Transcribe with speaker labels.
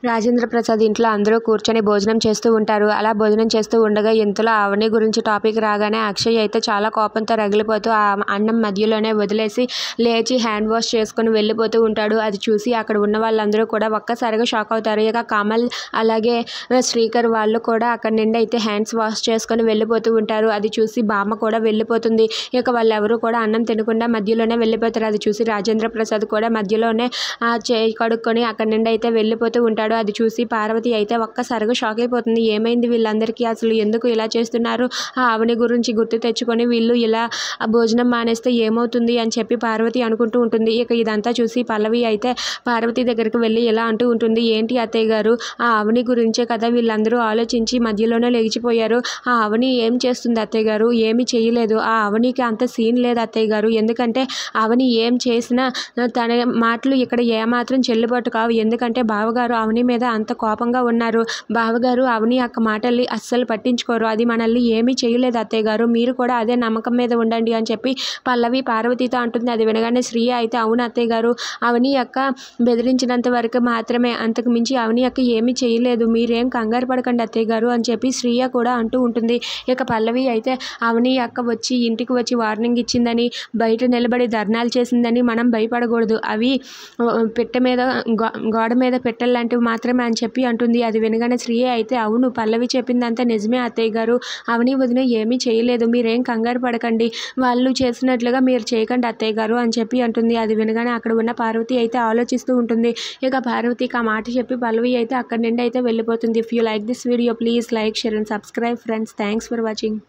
Speaker 1: రాజేంద్ర ప్రసాద్ ఇంట్లో అందరూ కూర్చొని భోజనం చేస్తూ ఉంటారు. అలా భోజనం చేస్తూ ఉండగా ఇంతలో అవని గురించి టాపిక్ రాగానే అక్షయ్ అయితే చాలా కోపంతో రగిలిపోతూ ఆ అన్నం మధ్యలోనే వదిలేసి లేచి హ్యాండ్ వాష్ చేసుకుని వెళ్ళిపోతూ ఉంటాడు. అది చూసి అక్కడ ఉన్న వాళ్ళందరూ కూడా ఒక్కసారిగా షాక్ అవుతారు. ఇక కమల్ అలాగే శ్రీకర్ వాళ్ళు కూడా అక్కడి నుండి అయితే హ్యాండ్స్ వాష్ చేసుకొని వెళ్ళిపోతూ ఉంటారు. అది చూసి బామ్మ కూడా వెళ్ళిపోతుంది. ఇక వాళ్ళెవరూ కూడా అన్నం తినకుండా మధ్యలోనే వెళ్ళిపోతారు. అది చూసి రాజేంద్ర ప్రసాద్ కూడా మధ్యలోనే చేయి కడుక్కొని అక్కడి నుండి అయితే వెళ్ళిపోతూ ఉంటాడు. అది చూసి పార్వతి అయితే ఒక్కసారిగా షాక్ అయిపోతుంది. ఏమైంది వీళ్ళందరికీ, అసలు ఎందుకు ఇలా చేస్తున్నారు? ఆ అవని గురించి గుర్తు తెచ్చుకొని వీళ్ళు ఇలా భోజనం మానేస్తే ఏమవుతుంది అని చెప్పి పార్వతి అనుకుంటూ ఉంటుంది. ఇక ఇదంతా చూసి పల్లవి అయితే పార్వతి దగ్గరికి వెళ్ళి ఇలా అంటూ ఉంటుంది. ఏంటి అత్తయ్య గారు, ఆ అవని గురించే కదా వీళ్ళందరూ ఆలోచించి మధ్యలోనే లేచిపోయారు. ఆ అవని ఏం చేస్తుంది అత్తయ్య గారు? ఏమీ చేయలేదు. ఆ అవనికి అంత సీన్ లేదు అత్తయ్య గారు. ఎందుకంటే అవని ఏం చేసినా తన మాటలు ఇక్కడ ఏమాత్రం చెల్లుబాటు కావు. ఎందుకంటే బావగారు అవని మీద అంత కోపంగా ఉన్నారు. బావగారు అవని అక్క మాటల్ని అస్సలు పట్టించుకోరు. అది మనల్ని ఏమీ చేయలేదు అత్తయ్య గారు. మీరు కూడా అదే నమ్మకం మీద ఉండండి అని చెప్పి పల్లవి పార్వతితో అంటుంది. అది వినగానే శ్రీయ అయితే అవును అత్తయ్య గారు, అవని అక్క బెదిరించినంత వరకు మాత్రమే, అంతకు మించి అవని అక్క ఏమీ చేయలేదు. మీరేం కంగారు పడకండి అత్తయ్య గారు అని చెప్పి శ్రీయ కూడా అంటూ ఉంటుంది. ఇక పల్లవి అయితే అవని అక్క వచ్చి ఇంటికి వచ్చి వార్నింగ్ ఇచ్చిందని, బయట నిలబడి ధర్నాలు చేసిందని మనం భయపడకూడదు. అవి పెట్ట మీద గోడ మీద పెట్టెల్లాంటివి మాత్రమే అని చెప్పి అంటుంది. అది వినగానే శ్రీయ అయితే అవును పల్లవి చెప్పిందంతా నిజమే అత్తయ్య గారు, అవని వదిన ఏమీ చేయలేదు. మీరేం కంగారు పడకండి. వాళ్ళు చేసినట్లుగా మీరు చేయకండి అత్తయ్య గారు అని చెప్పి అంటుంది. అది వినగానే అక్కడ ఉన్న పార్వతి అయితే ఆలోచిస్తూ ఉంటుంది. ఇక పార్వతికి ఆ మాట చెప్పి పల్లవి అయితే అక్కడి నుండి అయితే వెళ్ళిపోతుంది. If you like this video please like, share and subscribe friends. Thanks for watching.